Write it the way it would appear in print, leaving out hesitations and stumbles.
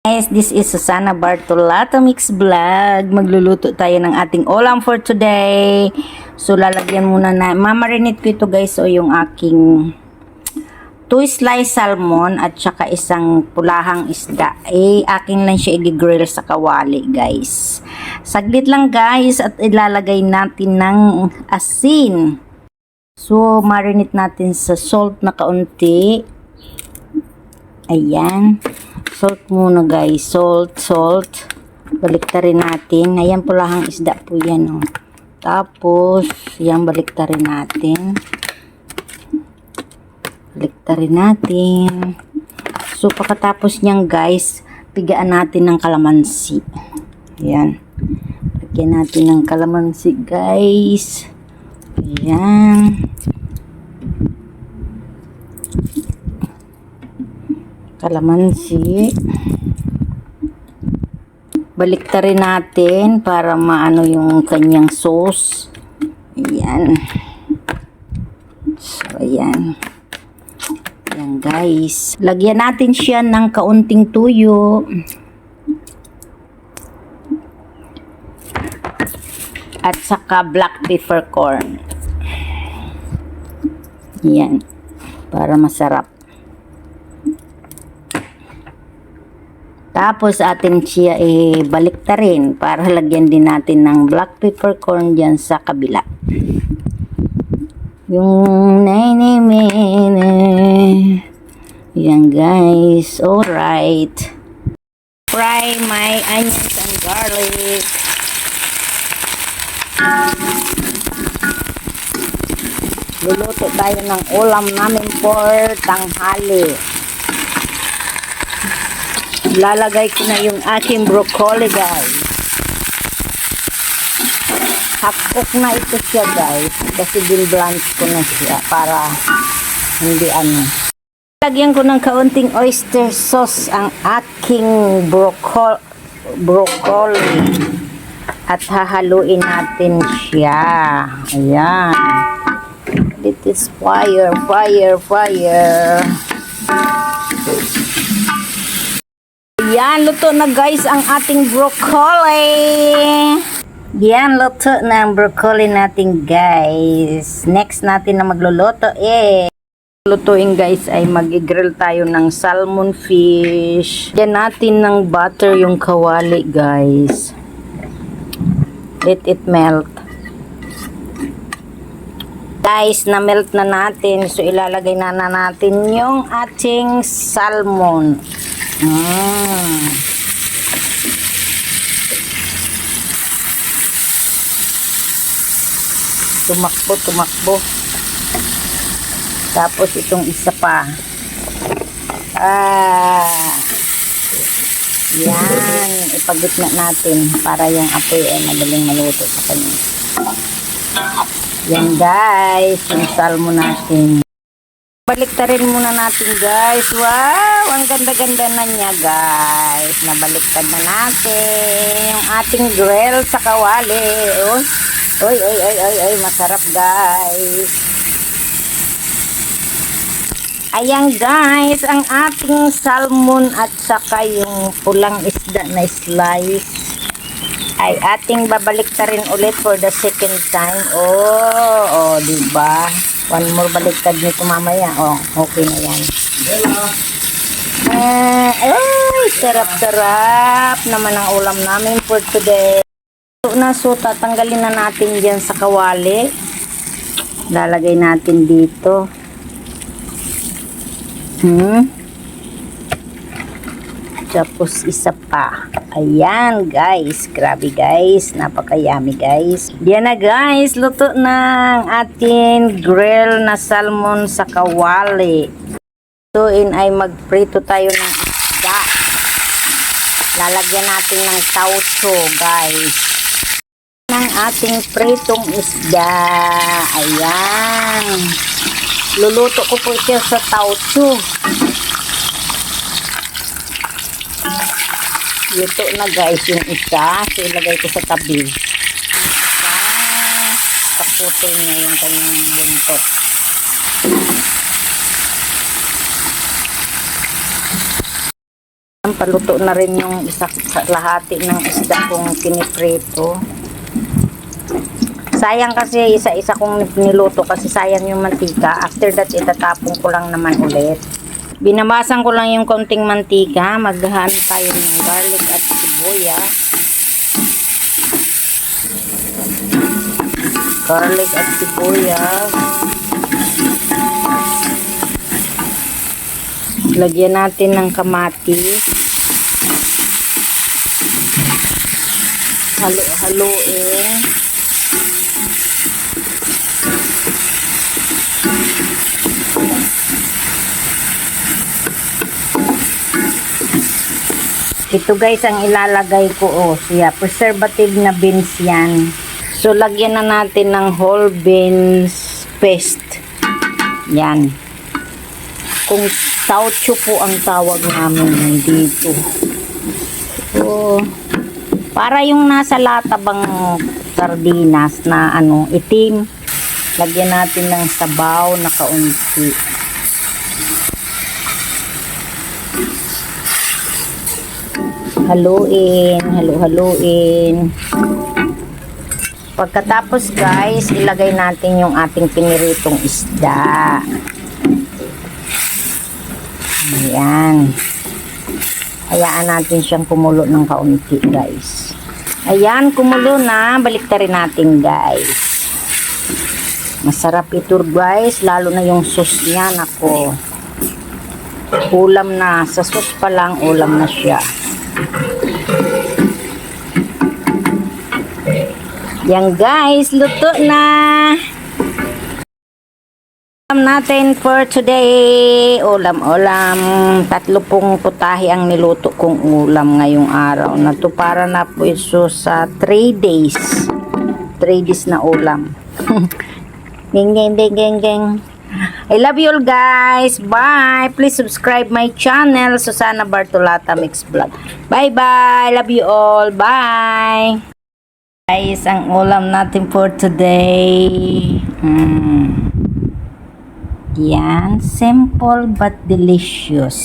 Guys, this is Susana Bartolato Mix Vlog. Magluluto tayo ng ating ulam for today. So, lalagyan muna na. Mamarinate ko ito guys. O yung aking 2 slice salmon at saka isang pulahang isda. Akin lang siya i-grill sa kawali guys. Saglit lang guys at ilalagay natin ng asin. So, marinate natin sa salt na kaunti. Ayan. Salt muna guys. Salt. Baliktarin natin. Ayan, pulahang isda po yan. Oh. Tapos, yan, baliktarin natin. So, pagkatapos niyang guys, pigaan natin ng kalamansi. Ayan. Lagyan natin ng kalamansi guys. Ayan. Kalamansi. Baliktarin natin para maano yung kanyang sauce. Ayan. So, ayan. Ayan guys. Lagyan natin siya ng kaunting tuyo. At saka black peppercorn. Ayan. Para masarap. Tapos atin siya baliktarin para lagyan din natin ng black peppercorn dyan sa kabila. Yung yan guys. Alright. Fry my onions and garlic. Luluto tayo ng ulam namin for tanghali. Lalagay ko na yung aking broccoli guys. Hakok na ito siya guys. Kasi din-blanch ko na siya para hindi ano. Lagyan ko ng kaunting oyster sauce ang aking broccoli. At hahaluin natin siya. Ayan. It is fire. Yan, luto na guys ang ating broccoli. Yan, luto na ang broccoli natin guys. Next natin na magluluto lutuin guys ay mag-grill tayo ng salmon fish. Yan natin ng butter yung kawali guys. Let it melt. Guys, na-melt na natin. So, ilalagay na natin yung ating salmon. Tumakbo. Tapos itong isa pa. Yan, ipagitna natin para yung apoy ay madaling maluto sa kanya. Yan guys, yung salmon natin. Baliktarin muna natin guys. Wow, ang ganda-ganda na niya guys. Nabaliktad na natin yung ating grill sa kawali. Oy, masarap guys. Ayan guys, ang ating salmon at saka yung pulang isda na slice ay ating babaliktarin ulit for the second time. Diba? One more baliktad nito mamaya. Okay na yan. Sarap naman ang ulam namin for today. So, tatanggalin na natin dyan sa kawali. Lalagay natin dito. Tapos isa pa. Ayan guys. Grabe guys. Napaka-yummy guys. Yan na guys. Luto na ang ating grill na salmon sa kawali. Lutuin ay magprito tayo ng isda. Lalagyan natin ng taucho guys. Ng ating pritong isda. Ayan. Luluto ko po siya sa taucho. Luto na guys yung isa. So, ilagay ko sa tabi. Kaputol niya yung kanyang buntot. paluto na rin yung isa lahati ng isda kong piniprito. Sayang kasi isa-isa kong niluto kasi sayang yung mantika. After that, itatapon ko lang naman ulit. Binabasan ko lang yung konting mantika. Maghahan tayo ng garlic at sibuyas. Garlic at sibuyas. Lagyan natin ng kamatis. Halo-haloin. Ito guys ang ilalagay ko, siya preservative na beans yan. So lagyan na natin ng whole beans paste. Yan. Kung taucho po ang tawag namin dito. So, para yung nasa lata bang sardinas na itim. Lagyan natin ng sabaw na kaunti. Haluin, halo-haluin. Pagkatapos guys, ilagay natin yung ating piniritong isda. Ayan. Hayaan natin siyang kumulo ng kaunti guys. Ayan, kumulo na. Baliktarin natin guys. Masarap ito guys, lalo na yung sauce niya. Nako. Ulam na. Sa sauce pa lang, ulam na siya. Yan guys, luto na. Ulam natin for today. Ulam-ulam. 3 pong putahe ang niluto kong ulam ngayong araw na to. Para na po ito sa 3 days. 3 days na ulam. Geng, geng, geng, geng, geng. I love you all guys. Bye. Please subscribe my channel, Susana Bartolata Mix Vlog. Bye bye. Love you all. Bye. Guys, ang ulam natin for today. Yan. Simple but delicious.